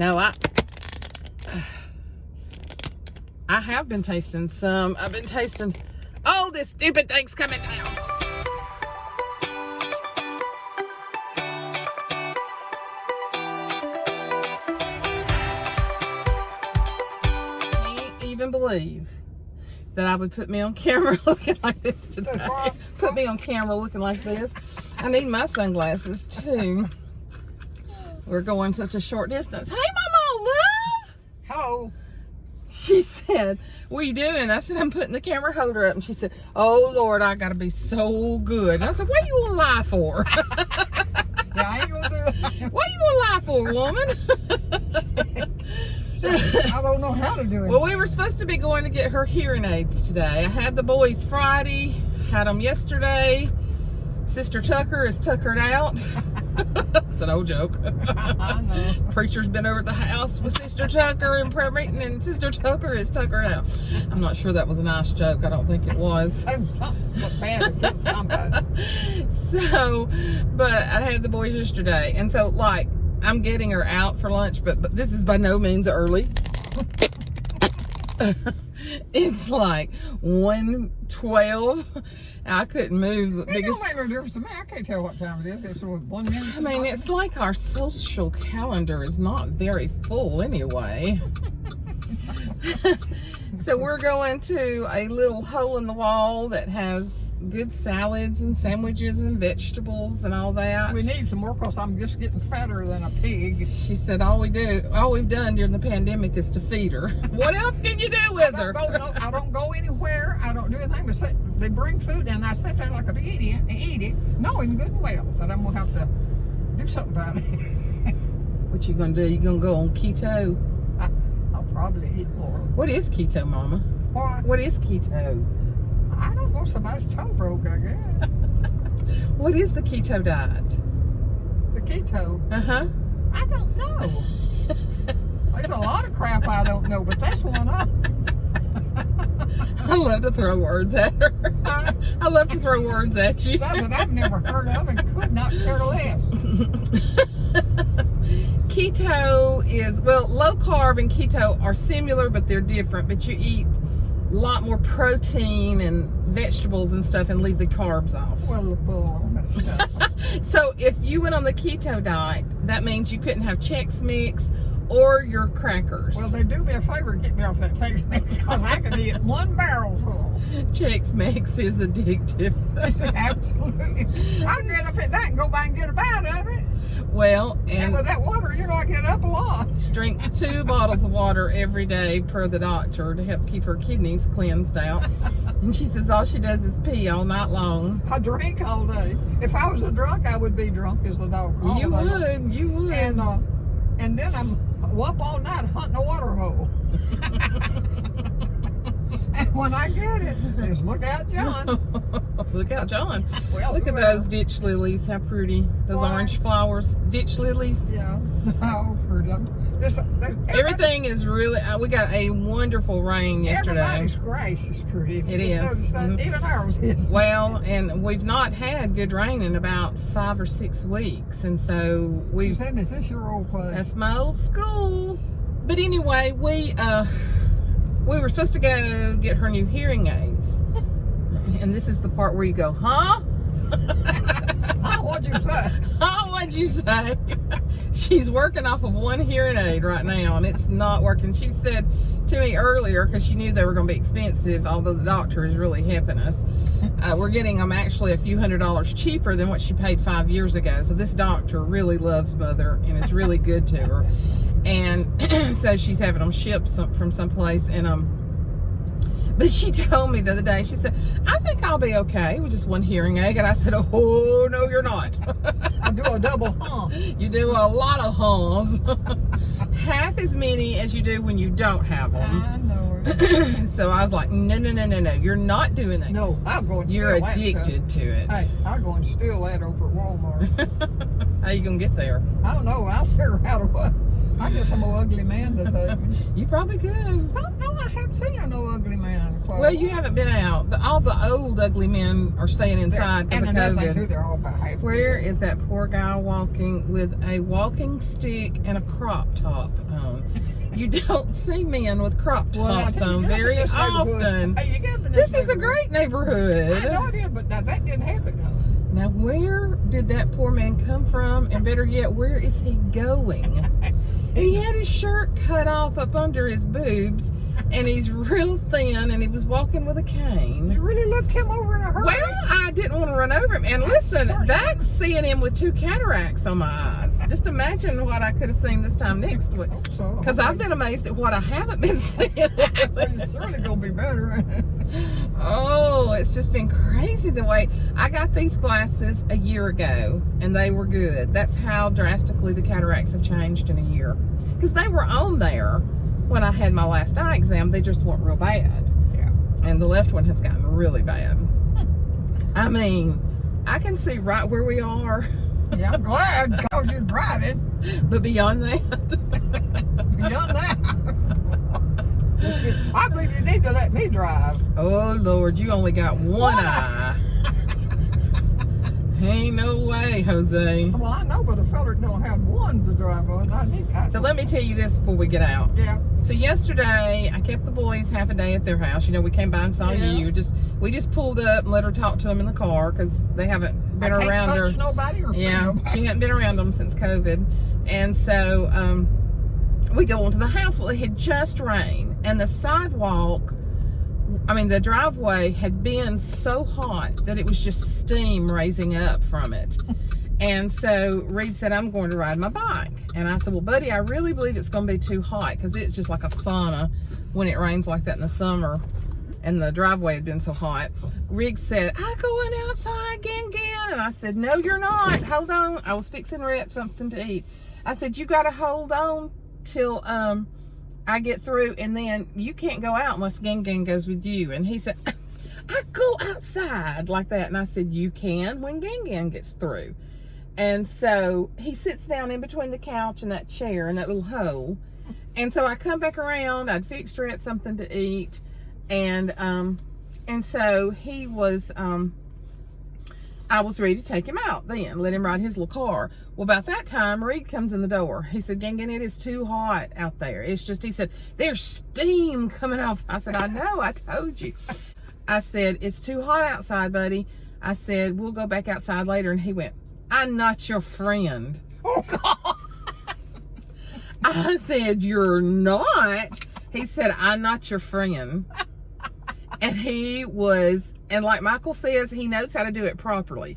No, I have been tasting some. I've been tasting. Oh, this stupid thing's coming down. Can't even believe that I would put me on camera looking like this today. Put me on camera looking like this. I need my sunglasses too. We're going such a short distance. Hey, Maw Maw Luv! Hello. She said, what are you doing? I said, I'm putting the camera holder up. And she said, oh, Lord, I got to be so good. And I said, what are you going to lie for? Yeah, I ain't going to do it. What are you going to lie for, woman? I don't know how to do it. Well, we were supposed to be going to get her hearing aids today. I had the boys Friday, had them yesterday. Sister Tucker is tuckered out. It's an old joke. I know. Preacher's been over at the house with Sister Tucker and prayer meeting, and Sister Tucker is tuckered out. I'm not sure that was a nice joke. I don't think it was. Something's bad against somebody. So, but I had the boys yesterday, and so like I'm getting her out for lunch, but this is by no means early. It's like 1:12. I couldn't move. It don't make no difference to me. I can't tell what time it is. It's 1 minute. I mean, it's like our social calendar is not very full anyway. So we're going to a little hole in the wall that has good salads and sandwiches and vegetables and all that. We need some more because I'm just getting fatter than a pig. She said all we've done during the pandemic is to feed her. What else can you do with her? I don't go anywhere. I don't do anything but they bring food and I sit there like an idiot and eat it, knowing good and well that I'm going to have to do something about it. What you going to do? You going to go on keto? I'll probably eat more. What is keto, Mama? What is keto? I don't know. Somebody's toe broke, I guess. What is the keto diet? The keto? Uh-huh. I don't know. There's a lot of crap I don't know, but that's one of them. I love to throw words at her. I love to throw words at you. Stuff that I've never heard of and could not care less. Keto is, well, low carb and keto are similar, but they're different. But you eat a lot more protein and vegetables and stuff and leave the carbs off. Well, the bull on that stuff. So if you went on the keto diet, that means you couldn't have Chex Mix or your crackers. Well, they do me a favor and get me off that Chex Mix because I can eat one barrel full. Chex Mix is addictive. Absolutely. I get up at night and go by and get a bite of it. Well, and with that water, I get up a lot. She drinks 2 bottles of water every day per the doctor to help keep her kidneys cleansed out. And she says all she does is pee all night long. I drink all day. If I was a drunk, I would be drunk as the dog. You would. And then I'm up all night hunting a water hole. And when I get it, just look out, John. Look out, John. Well, look at those ditch lilies. How pretty. Those orange flowers. Ditch lilies. Yeah. Oh, pretty. Everything is really, we got a wonderful rain yesterday. Everybody's grass is pretty. It is. Even ours is. Well, and we've not had good rain in about 5 or 6 weeks. And so Suzanne, is this your old place? That's my old school. But anyway, we were supposed to go get her new hearing aids. And this is the part where you go, huh? What'd you say? What'd you say? She's working off of one hearing aid right now, and it's not working. She said to me earlier, because she knew they were going to be expensive, although the doctor is really helping us, we're getting them actually a few $100s cheaper than what she paid 5 years ago. So this doctor really loves Mother and is really good to her. And so she's having them shipped from someplace, and but she told me the other day, she said, I think I'll be okay with just one hearing aid. And I said, oh, no, you're not. I do a double hum. You do a lot of hums. Half as many as you do when you don't have them. I know it. So I was like, no, you're not doing that. No, I'm going to You're addicted to it. Hey, I'm going to steal that over at Walmart. How you going to get there? I don't know. I'll figure out what. I guess I'm an ugly man to take me. You probably could. No, I haven't seen no ugly man. Well, you haven't been out. All the old ugly men are staying inside because of COVID. They're all behaving. Where is that poor guy walking with a walking stick and a crop top on? You don't see men with crop tops on very often. This is a great neighborhood. I know it is, but now that didn't happen though. Now, where did that poor man come from? And better yet, where is he going? He had his shirt cut off up under his boobs, and he's real thin, and he was walking with a cane. You really looked him over in a hurry? Well, I didn't want to run over him. And listen, that's seeing him with 2 cataracts on my eyes. Just imagine what I could have seen this time next week. Because I've been amazed at what I haven't been seeing. It's certainly going to be better. Oh, it's just been crazy the way. I got these glasses a year ago, and they were good. That's how drastically the cataracts have changed in a year. Because they were on there when I had my last eye exam. They just weren't real bad. Yeah. And the left one has gotten really bad. I mean, I can see right where we are. Yeah, I'm glad because you're driving. But beyond that. Beyond that. I believe you need to let me drive. Oh, Lord, you only got one eye. Ain't no way, Jose. Well, I know, but a fella don't have one to drive on. So let me tell you this before we get out. Yeah. So yesterday, I kept the boys half a day at their house. You know, we came by and saw you. We just pulled up and let her talk to them in the car because they haven't been around her. Nobody or yeah, nobody. She hadn't been around them since COVID. And so we go onto the house. Well, it had just rained, and the sidewalk, the driveway had been so hot that it was just steam raising up from it. And so Reed said, I'm going to ride my bike. And I said, well, buddy, I really believe it's going to be too hot because it's just like a sauna when it rains like that in the summer. And the driveway had been so hot. Rig said, I'm going outside again. And I said, no, you're not. Hold on. I was fixing Rhett something to eat. I said, you got to hold on till I get through, and then you can't go out unless Gang goes with you. And he said, I go outside like that. And I said, you can when Gang gets through. And so he sits down in between the couch and that chair in that little hole. And so I come back around. I'd fixed Rhett something to eat. And so he was, I was ready to take him out then, let him ride his little car. Well, about that time, Reed comes in the door. He said, Gang, it is too hot out there. It's just, he said, there's steam coming off. I said, I know, I told you. I said, it's too hot outside, buddy. I said, we'll go back outside later. And he went, I'm not your friend. Oh, God. I said, you're not? He said, I'm not your friend. And he was, and like Michael says, he knows how to do it properly.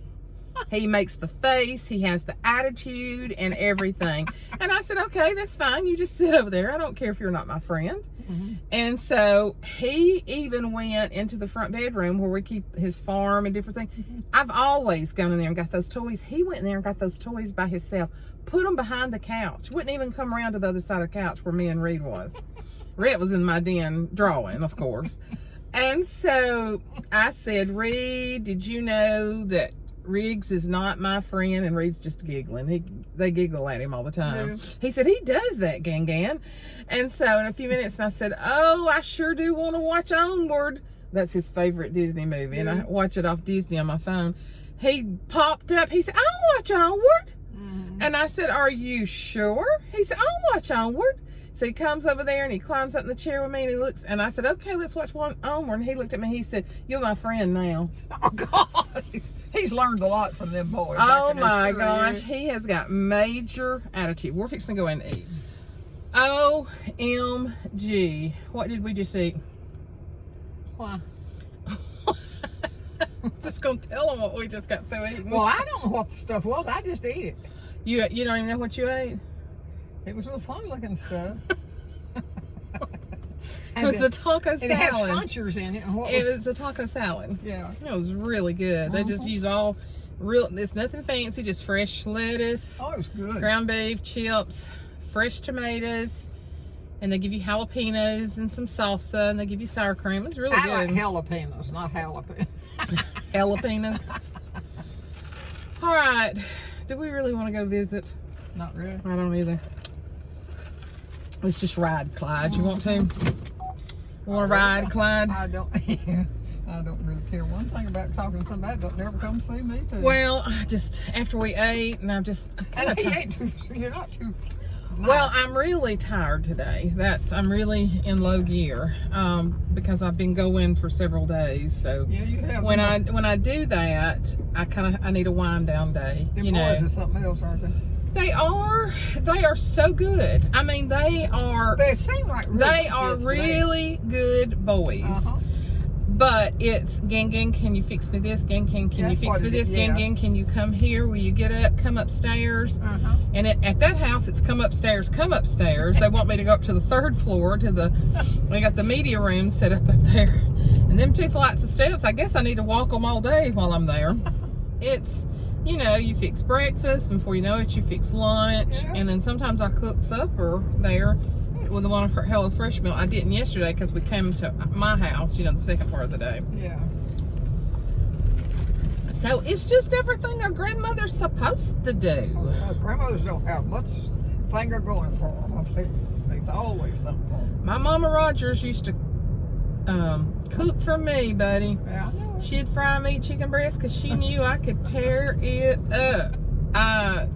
He makes the face, he has the attitude and everything. And I said, okay, that's fine. You just sit over there. I don't care if you're not my friend. Mm-hmm. And so he even went into the front bedroom where we keep his farm and different things. Mm-hmm. I've always gone in there and got those toys. He went in there and got those toys by himself, put them behind the couch. Wouldn't even come around to the other side of the couch where me and Reed was. Rhett was in my den drawing, of course. And so I said, Reed, did you know that Riggs is not my friend? And Reed's just giggling. They giggle at him all the time. Yeah. He said, he does that, Gang. And so in a few minutes, I said, oh, I sure do want to watch Onward. That's his favorite Disney movie. Yeah. And I watch it off Disney on my phone. He popped up. He said, I'll watch Onward. Mm-hmm. And I said, are you sure? He said, I'll watch Onward. So he comes over there and he climbs up in the chair with me and he looks, and I said, okay, let's watch one Onward. And he looked at me, he said, you're my friend now. Oh, God. He's learned a lot from them boys. Oh, my gosh. He has got major attitude. We're fixing to go in and eat. OMG. What did we just eat? Why? Just going to tell them what we just got through eating. Well, I don't know what the stuff was. I just ate it. You don't even know what you ate? It was real fun looking stuff. It was the taco salad. And it had sponsors in it. It was the taco salad. Yeah. It was really good. They just use all real, it's nothing fancy, just fresh lettuce. Oh, it was good. Ground beef, chips, fresh tomatoes, and they give you jalapenos and some salsa, and they give you sour cream. It's really good. I like jalapenos, not jalapenos. Jalapenos. All right. Do we really want to go visit? Not really. I don't either. Let's just ride, Clyde. You want to? Want to ride, Clyde? I don't. I don't really care one thing about talking to somebody that don't never come see me too. Well, just after we ate, and I'm kind of and he ain't too. You're not too. Nice. Well, I'm really tired today. I'm really in low gear because I've been going for several days. So yeah, you have. When I do that, I need a wind down day. Them you know, boys is something else, aren't they? They are so good. I mean, they seem like really good boys. Uh-huh. But it's gang, can you fix me this? Gang, can you fix me this? Yeah. Gang, can you come here? Will you get up? Come upstairs. Uh-huh. And at that house, it's come upstairs. They want me to go up to the 3rd floor we got the media room set up there. And them 2 flights of steps, I guess I need to walk them all day while I'm there. It's, you know, you fix breakfast, and before you know it, you fix lunch. Yeah. And then sometimes I cook supper there with one of her HelloFresh meal. I didn't yesterday because we came to my house, you know, the second part of the day. Yeah. So it's just everything a grandmother's supposed to do. Grandmothers don't have much finger going for them. I'll tell you. There's always something for them. My Mama Rogers used to cook for me, buddy. Yeah, I know. She'd fry me chicken breast because she knew I could tear it up. I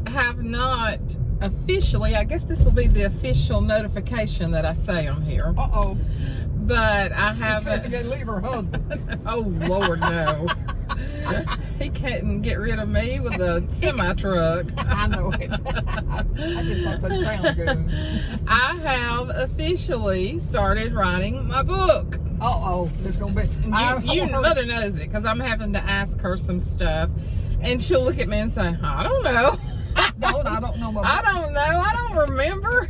have not officially, I guess this will be the official notification that I say on here. Uh-oh. But I haven't. She's going to leave her husband. Oh, Lord, no. He couldn't get rid of me with a semi-truck. I know it. I just thought that sounded good. I have officially started writing my book. Uh-oh. It's going to be... Mother knows it because I'm having to ask her some stuff. And she'll look at me and say, I don't know. I don't know. I don't know. I don't remember.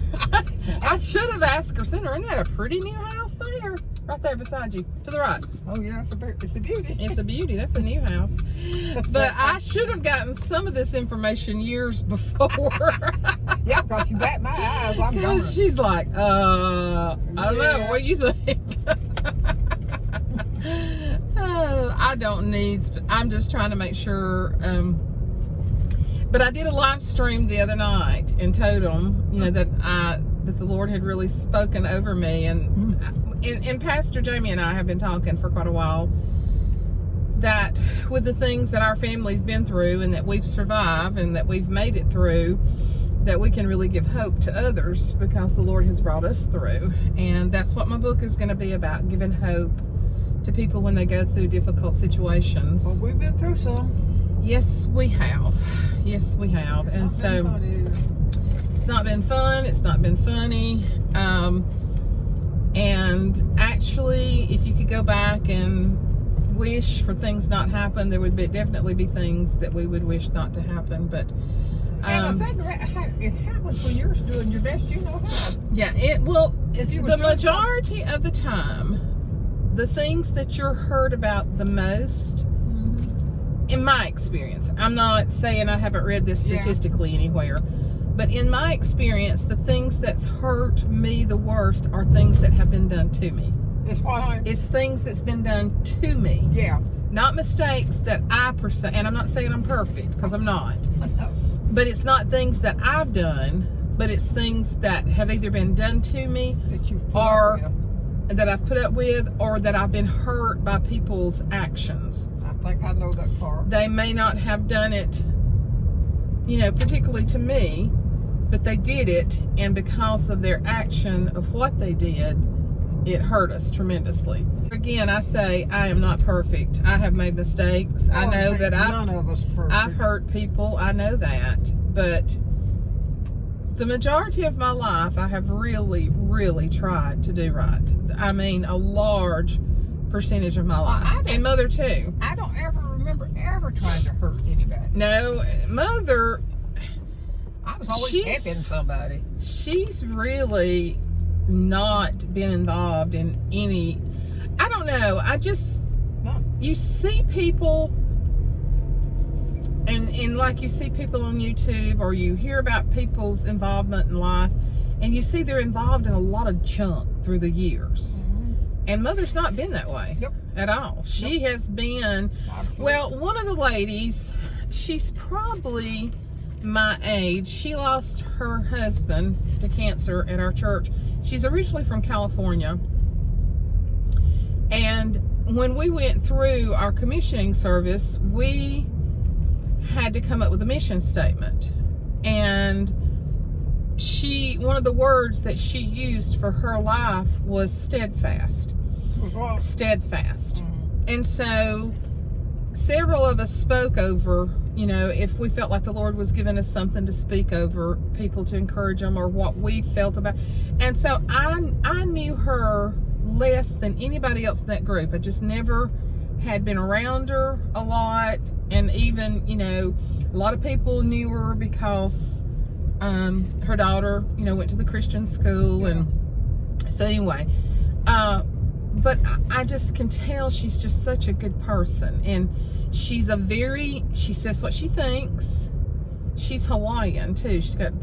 I should have asked her sooner. Isn't that a pretty new house there? Right there beside you. To the right. Oh, yeah. It's a beauty. It's a beauty. That's a new house. But I should have gotten some of this information years before. Yeah, because you bat my eyes. I'm going. She's like, I don't know. What do you think? I don't need. I'm just trying to make sure. But I did a live stream the other night and told them, you know, that the Lord had really spoken over me, and Pastor Jamie and I have been talking for quite a while that with the things that our family's been through and that we've survived and that we've made it through, that we can really give hope to others because the Lord has brought us through. And that's what my book is going to be about, giving hope to people when they go through difficult situations. Well, we've been through some. Yes, we have. Yes, we have. It's and not so it's not been fun. It's not been funny. And actually, if you could go back and wish for things not happen, there would definitely be things that we would wish not to happen. But and the thing it happens when you're doing your best you know how. Yeah, the majority of the time, the things that you're heard about the most, in my experience, I'm not saying I haven't read this statistically anywhere, but in my experience, the things that's hurt me the worst are things that have been done to me. It's things that's been done to me. Yeah. Not mistakes that and I'm not saying I'm perfect, because I'm not. But it's not things that I've done, but it's things that have either been done to me or that I've put up with, or that I've been hurt by people's actions. I think I know that part. They may not have done it, you know, particularly to me, but they did it, and because of their action of what they did, it hurt us tremendously. Again, I say I am not perfect. I have made mistakes. I know that none of us perfect. I've hurt people. I know that, but the majority of my life, I have really, really tried to do right. I mean, a large percentage of my life, and Mother too. I don't ever remember ever trying to hurt anybody. No, Mother. I was always helping somebody. She's really not been involved in any. I don't know. You see people, and like you see people on YouTube, or you hear about people's involvement in life, and you see they're involved in a lot of junk through the years. And Mother's not been that way at all. She has been, well, one of the ladies, she's probably my age. She lost her husband to cancer at our church. She's originally from California. And when we went through our commissioning service, we had to come up with a mission statement. And one of the words that she used for her life was steadfast. Steadfast. And so several of us spoke over, you know, if we felt like the Lord was giving us something to speak over people to encourage them, or what we felt about. And so I knew her less than anybody else in that group. I just never had been around her a lot. And even, you know, a lot of people knew her because her daughter, you know, went to the Christian school. Yeah. And so anyway, but I just can tell she's just such a good person. And she says what she thinks. She's Hawaiian too. She's got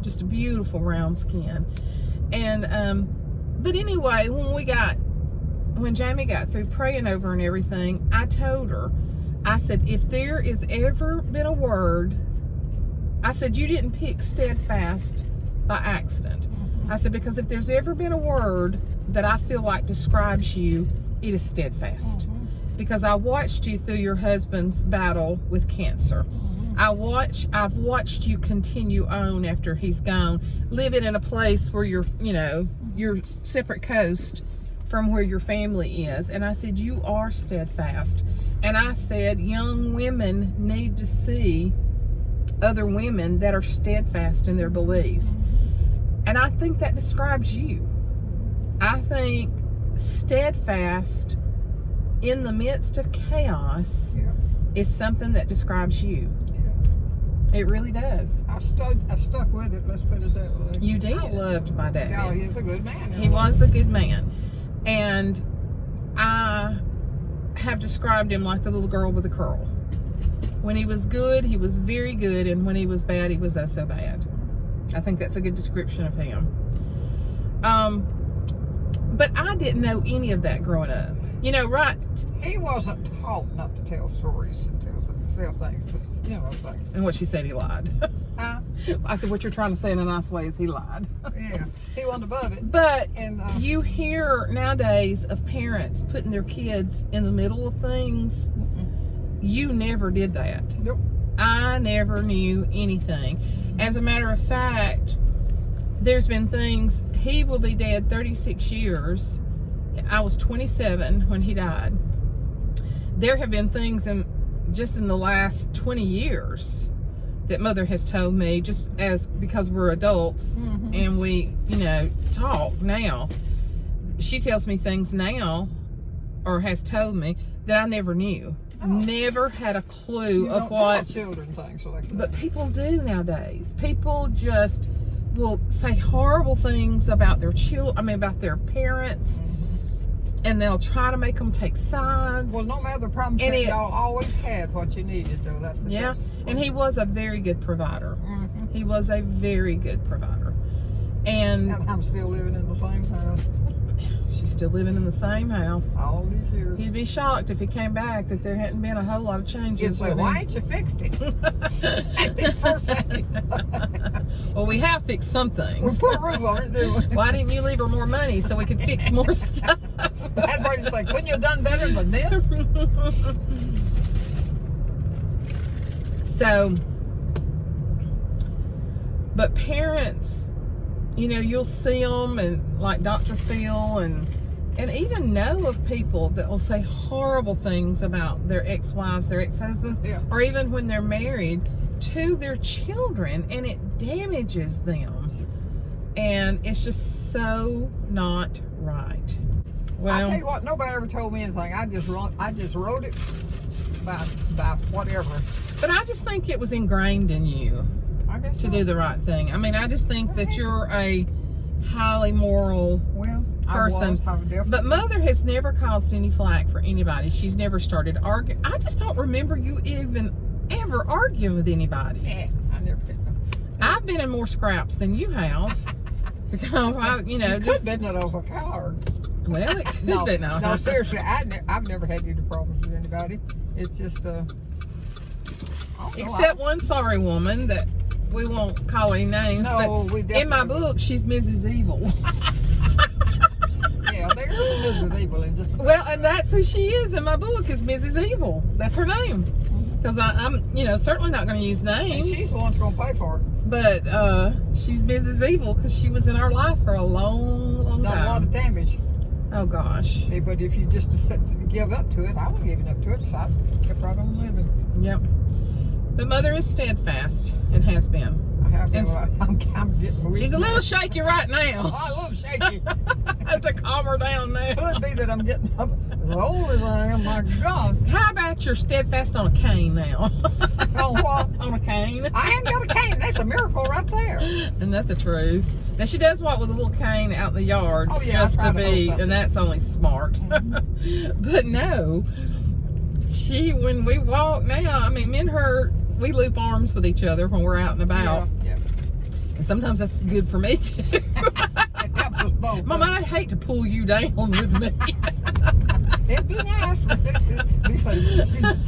just a beautiful round skin. And, but anyway, when Jamie got through praying over and everything, I told her, I said, if there has ever been a word, I said, you didn't pick steadfast by accident. I said, because if there's ever been a word that I feel like describes you, it is steadfast. Because I watched you through your husband's battle with cancer. I've watched you continue on after he's gone, living in a place where you're separate coast from where your family is. And I said, you are steadfast. And I said, young women need to see other women that are steadfast in their beliefs. And I think that describes you. I think steadfast in the midst of chaos is something that describes you. It really does. I stuck with it, let's put it that way. You did. I loved my dad. No, he's a good man. He was a good man. And I have described him like the little girl with a curl. When he was good, he was very good. And when he was bad, he was so bad. I think that's a good description of him. But I didn't know any of that growing up. You know, right? He wasn't taught not to tell stories and tell things, things. And what she said, he lied. Huh? I said, what you're trying to say in a nice way is he lied. Yeah, he wasn't above it. But you hear nowadays of parents putting their kids in the middle of things. You never did that. Nope. I never knew anything. As a matter of fact, there's been things, he will be dead 36 years. I was 27 when he died. There have been things just in the last 20 years that Mother has told me, just because we're adults and we, talk now. She tells me things now, or has told me, that I never knew. Never had a clue of what children things like that. But people do nowadays. People just will say horrible things about their about their parents, and they'll try to make them take sides. Well, no matter the problem, y'all always had what you needed, though. That's the best. And he was a very good provider. He was a very good provider. And I'm still living in the same house. She's still living in the same house. All these years. He'd be shocked if he came back that there hadn't been a whole lot of changes. He'd say, why ain't you fixed it? Well, we have fixed some things. We put a roof on it, didn't we? Why didn't you leave her more money so we could fix more stuff? Everybody's like, couldn't you have done better than this? So, but parents, you'll see them, and like Dr. Phil, and even know of people that will say horrible things about their ex-wives, their ex-husbands, or even when they're married, to their children, and it damages them. And it's just so not right. Well, I tell you what, nobody ever told me anything. I just wrote it by whatever. But I just think it was ingrained in you to do the right thing. I mean, I just think that you're a highly moral person. But Mother has never caused any flack for anybody. She's never started arguing. I just don't remember you even ever arguing with anybody. Yeah, I never did. I've been in more scraps than you have. Because could have been that I was a coward. Well, it could be. No, seriously, I've never had any problems with anybody. It's just except one sorry woman that we won't call any names. No, but in my book, she's Mrs. Evil. Yeah, there's This is Mrs. Evil in just a Well, and that's who she is in my book, is Mrs. Evil. That's her name. Because I'm, certainly not going to use and names. she's the one that's going to pay for it. But she's Mrs. Evil because she was in our life for a long, long Done a lot time. of damage. Oh, gosh. Hey, but if you just give up to it, I wasn't giving up to it, so I kept right on living. Yep. But Mother is steadfast and has been. I have And I'm getting weak. She's a little shaky right now. I love shaky. I have to calm her down now. Could be that I'm getting up as old as I am. My God. How about you're steadfast on a cane now? On what? On a cane. I ain't got a cane. That's a miracle right there. Isn't that the truth? Now she does walk with a little cane out in the yard, Oh, yeah, I just try to to be, hold and that's only smart. But no, when we walk now, I mean, me and her, we loop arms with each other when we're out and about, Yeah. and sometimes that's good for me too. It helps us both. Mama, I hate to pull you down with me. It'd be nice. You can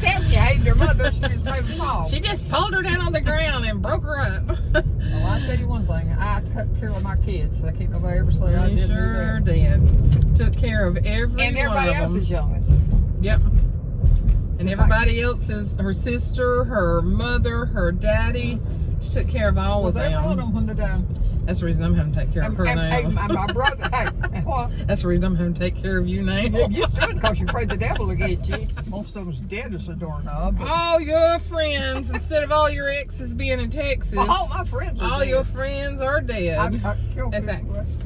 tell she hated her mother. She just made her fall. She just pulled her down on the ground and broke her up. Well, I'll tell you one thing. I took care of my kids. I can't nobody ever say I You didn't sure do that. did. Took care of every And one everybody of them. else's youngins. Yep. And It's everybody else is her sister, her mother, her daddy. She took care of all Well, of they run them. them when they're done. That's the reason I'm having to take care of her Hey, now. my brother, hey, and what? That's the reason I'm having to take care of you now. You stood because you're afraid the devil will get you. Most of them's dead as a doorknob. All your friends, instead of all your exes being in Texas, All my friends are all dead. your friends are dead. I killed That's people. exes.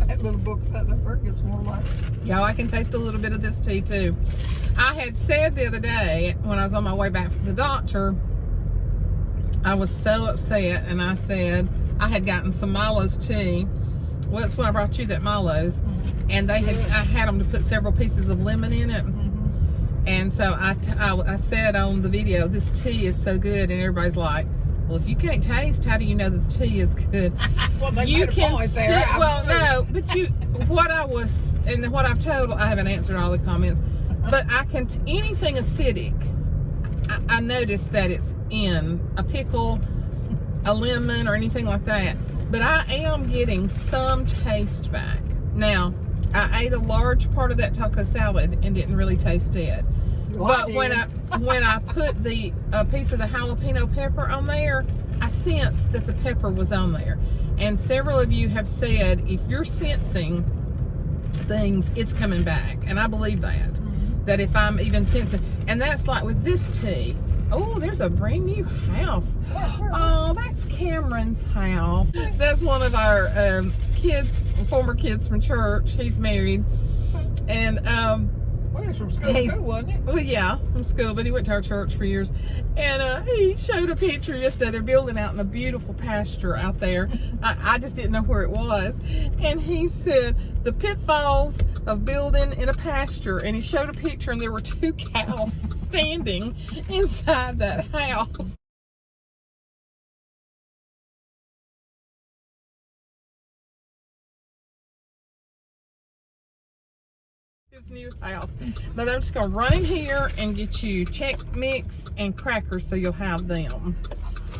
That little book said that bird gets more life. Y'all, I can taste a little bit of this tea too. I had said the other day when I was on my way back from the doctor, I was so upset, and I said I had gotten some Milo's tea. Well, it's when I brought you that Milo's, and I had them to put several pieces of lemon in it. And so I said on the video, this tea is so good, and everybody's like, well, if you can't taste, how do you know that the tea is good? Well, they You made a can point still, there. well, no, but what I've told, I haven't answered all the comments, but anything acidic, I noticed that it's in a pickle, a lemon, or anything like that. But I am getting some taste back. Now, I ate a large part of that taco salad and didn't really taste it. But when I put a piece of the jalapeno pepper on there, I sensed that the pepper was on there. And several of you have said, if you're sensing things, it's coming back. And I believe that. That if I'm even sensing, and that's like with this tea. Oh, there's a brand new house. Oh, that's Cameron's house. That's one of our former kids from church. He's married. And Well, he's from school too, wasn't it? well, yeah, from school, but he went to our church for years. And he showed a picture yesterday. They're building out in a beautiful pasture out there. I just didn't know where it was. And he said, the pitfalls of building in a pasture. And he showed a picture, and there were 2 cows standing inside that house. His new house. But I'm just gonna run in here and get you Chex Mix and crackers so you'll have them.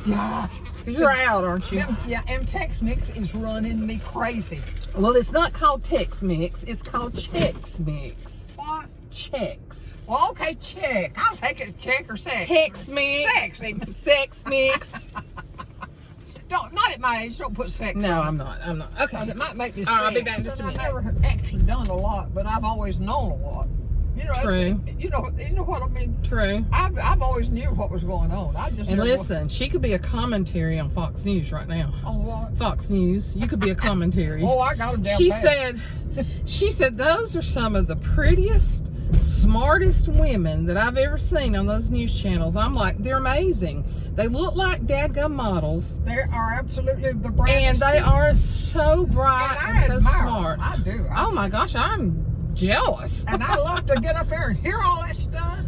Yeah. Because you're out, aren't you? Yeah, and Tex Mix is running me crazy. Well, it's not called Tex Mix, it's called Chex Mix. What? Chex. Well, okay, check. I'll take it, check or sex. Tex Mix. Sex Mix. Not at my age, don't put sex. No, I'm not. Okay. It might make me sick. All right, I'll be back in just a minute. I've never actually done a lot, but I've always known a lot. You know, True. You know what I mean? True. I've always knew what was going on. I just And never- listen, she could be a commentary on Fox News right now. On what? Fox News. You could be a commentary. Oh, I got them down She pat. said those are some of the prettiest, smartest women that I've ever seen on those news channels. I'm like, they're amazing. They look like dadgum models. They are absolutely the brightest. And they are so bright And I and so admire smart. them. I do. Oh my gosh, I'm jealous. And I love to get up there and hear all that stuff.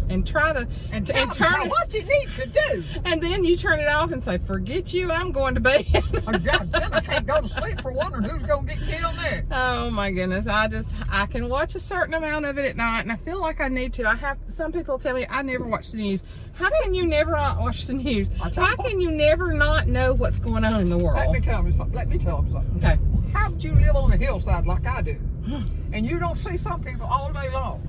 and try to turn it what you need to do. And then you turn it off and say, "Forget you, I'm going to bed." Then I can't go to sleep for wondering who's going to get killed next. Oh my goodness! I can watch a certain amount of it at night, and I feel like I need to. Some people tell me I never watch the news. How can you never not watch the news? How can you never not know what's going on in the world? Let me tell them something. Okay. How would you live on a hillside like I do, and you don't see some people all day long?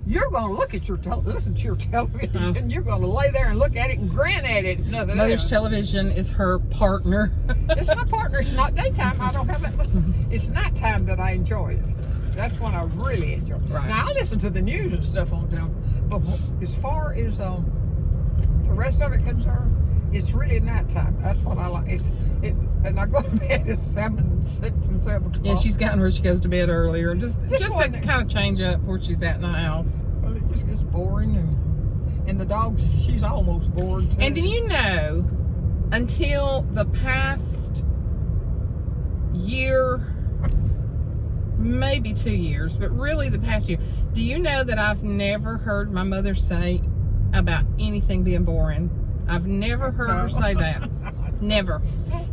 You're going to look at listen to your television. You're going to lay there and look at it and grin at it. Mother's television is her partner. It's my partner. It's not daytime. I don't have that much. It's nighttime that I enjoy it. That's when I really enjoy it. Right. Now, I listen to the news and stuff on town, but as far as the rest of it concerned, it's really nighttime. That's what I like. And I go to bed at 6 and 7 o'clock. Yeah, she's gotten where she goes to bed earlier. Just to kind of change up where she's at in the house. Well, it just gets boring, and the dogs, she's almost bored too. And do you know, until the past year, maybe 2 years, but really the past year, do you know that I've never heard my mother say about anything being boring? I've never heard her say that. Never.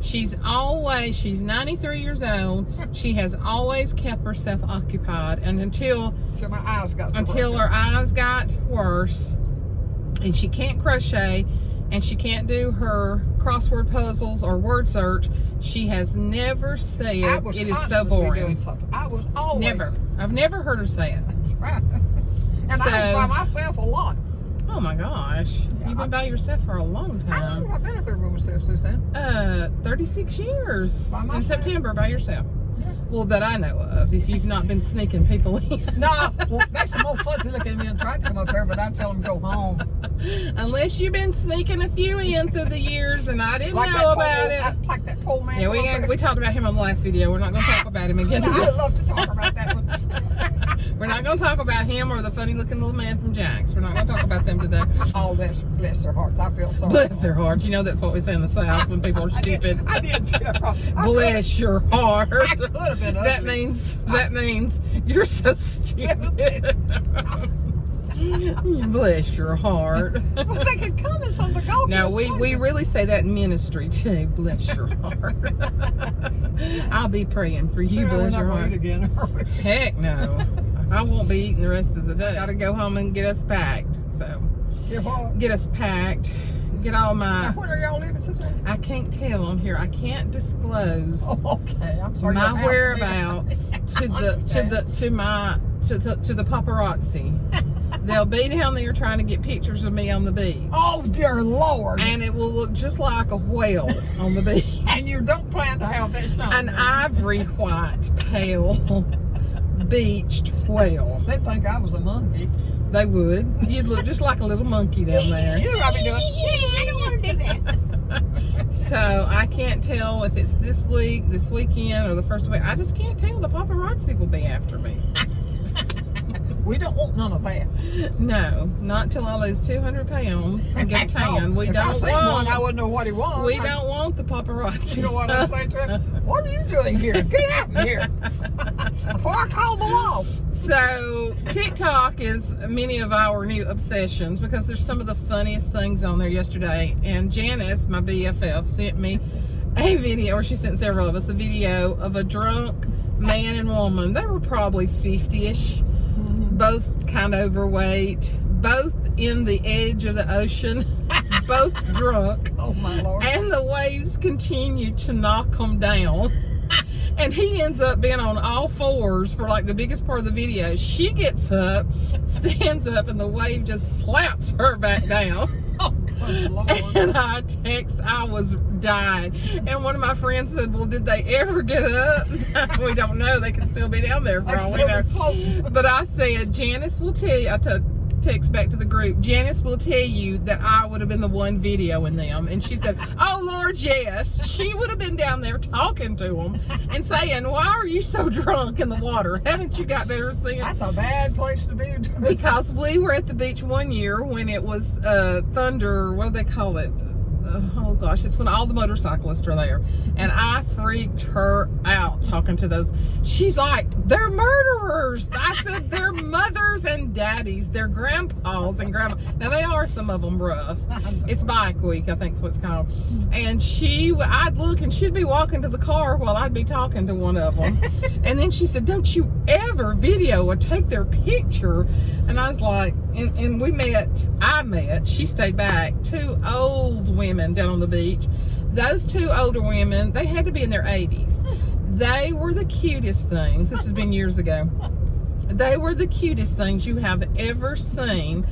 She's 93 years old. She has always kept herself occupied, and until my eyes got her eyes got worse, and she can't crochet, and she can't do her crossword puzzles or word search, she has never said it is so boring. Doing something. I was always never. I've never heard her say it. That's right. And I was by myself a lot. Oh my gosh. Yeah, you've been by yourself for a long time. How long have I been up there by myself, Suzanne? 36 years. By myself? In September by yourself. Yeah. Well, that I know of, if you've not been sneaking people in. No, well, that's the most fun to look at me and try to come up there, but I tell them to go home. Unless you've been sneaking a few in through the years and I didn't know about it. Like that poor man. Yeah, we talked about him on the last video. We're not going to talk about him again today. I love to talk about that one. We're not going to talk about him or the funny looking little man from Jack's. We're not going to talk about them today. Oh, bless their hearts. I feel sorry. Bless their hearts. You know that's what we say in the South when people are stupid. I did feel Bless your heart. I could have been ugly. That means you're so stupid. Bless your heart. Well, they could come and some of the golf. Now we really say that in ministry too. Bless your heart. I'll be praying for you. Bless your heart. Again, heck no. I won't be eating the rest of the day. Got to go home and get us packed. So get us packed. Get all my. Now, when are y'all leaving, Suzanne? I can't tell on here. I can't disclose. Oh, okay, I'm sorry. My whereabouts to the paparazzi. They'll be down there trying to get pictures of me on the beach. Oh dear Lord! And it will look just like a whale on the beach. And you don't plan to have that snow? An ivory white, pale, beached whale. They'd think I was a monkey. They would. You'd look just like a little monkey down there. You know what I'll be doing? I don't want to do that. So I can't tell if it's this week, this weekend, or the first week. I just can't tell. The paparazzi will be after me. We don't want none of that. No, not till I lose 200 pounds and get a tan. We don't want. One, I wouldn't know what he wants. We don't want the paparazzi. You know what I'm saying to him? What are you doing here? Get out of here before I call the law. So TikTok is many of our new obsessions because there's some of the funniest things on there yesterday. And Janice, my BFF, sent me a video, or she sent several of us a video of a drunk man and woman. They were probably 50-ish. Both kind of overweight, both in the edge of the ocean, both drunk. Oh my Lord. And the waves continue to knock them down. And he ends up being on all fours for like the biggest part of the video. She gets up, stands up, and the wave just slaps her back down. Oh, good Lord. And I was dying. And one of my friends said, well, did they ever get up? We don't know. They could still be down there for all we know. But I said, Janice will tell you, I text back to the group, Janice will tell you that I would have been the one videoing them. And she said, oh, Lord, yes. She would have been down there talking to them and saying, why are you so drunk in the water? Haven't you got better sense? That's a bad place to be. Because we were at the beach one year when it was thunder, what do they call it? oh gosh, it's when all the motorcyclists are there. And I freaked her out talking to those. She's like, they're murderers. I said, they're mothers and daddies. They're grandpas and grandma. Now, they are some of them rough. It's bike week, I think is what it's called. And I'd look and she'd be walking to the car while I'd be talking to one of them. And then she said, don't you ever video or take their picture. And I was like, and I met, she stayed back, 2 old women down on the beach. Those 2 older women, they had to be in their 80s. They were the cutest things. This has been years ago. They were the cutest things you have ever seen.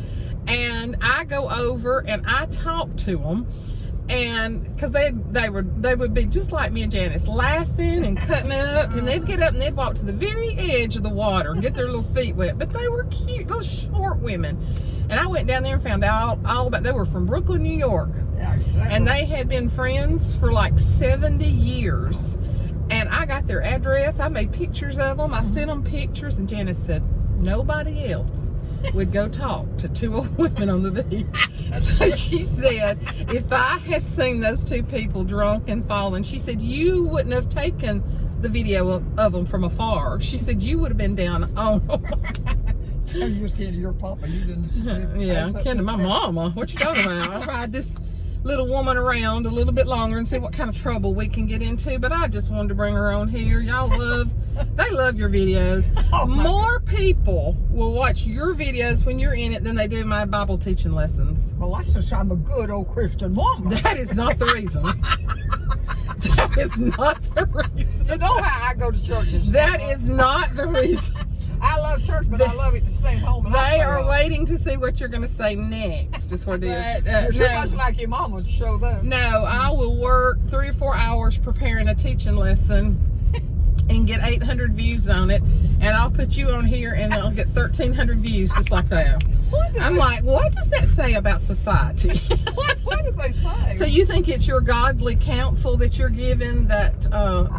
And I go over and I talk to them. And because they would be just like me and Janice, laughing and cutting up, and they'd get up and they'd walk to the very edge of the water and get their little feet wet. But they were cute, those short women. And I went down there and found out all about. They were from Brooklyn, New York, and they had been friends for like 70 years. And I got their address. I made pictures of them. I sent them pictures, and Janice said nobody else would go talk to 2 old women on the beach. So she said, if I had seen those 2 people drunk and falling, she said, you wouldn't have taken the video of them from afar. She said, you would have been down on them. You was kidding your papa. You didn't. Yeah, kidding my mama. What you talking about? I'll ride this little woman around a little bit longer and see what kind of trouble we can get into. But I just wanted to bring her on here. Y'all they love your videos. Oh, more people will watch your videos when you're in it than they do my Bible teaching lessons. Well, that's just I'm a good old Christian woman. That is not the reason. That is not the reason. You know how I go to church and stuff. That is not the reason. I love church, but I love it to stay home. And They are waiting to see what you're going to say next. Is what it is. You're too much like your mama to show them. No, I will work 3 or 4 hours preparing a teaching lesson and get 800 views on it, and I'll put you on here and I'll get 1,300 views just like that. I'm like, what does that say about society? What did they say? So you think it's your godly counsel that you're giving that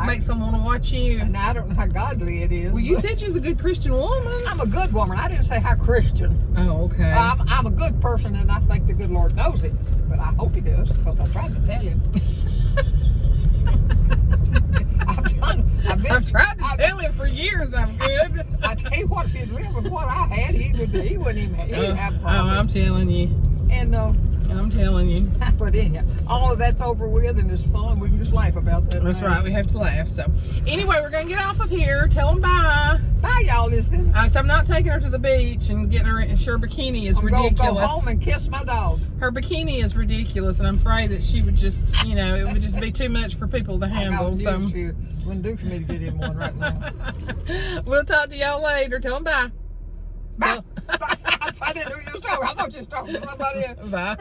makes them want to watch you? And I don't know how godly it is. Well, you said you was a good Christian woman. I'm a good woman. I didn't say how Christian. Oh, okay. I'm a good person, and I think the good Lord knows it. But I hope He does, because I tried to tell Him. I've tried to tell him for years I'm good. I tell you what, if he'd lived with what I had, he wouldn't even have problems. Oh, I'm telling you. And I'm telling you. But anyhow, all of that's over with, and it's fun. We can just laugh about that. That's right. We have to laugh. So anyway, we're gonna get off of here. Tell them bye. Bye, y'all. Listen. So I'm not taking her to the beach and getting her. Her bikini is ridiculous. I'm gonna go home and kiss my dog. Her bikini is ridiculous, and I'm afraid that she would just, it would just be too much for people to handle. So she wouldn't do for me to get in one right now. We'll talk to y'all later. Tell them bye. Bye. I didn't know you was talking. I thought you was talking to somebody else. Bye.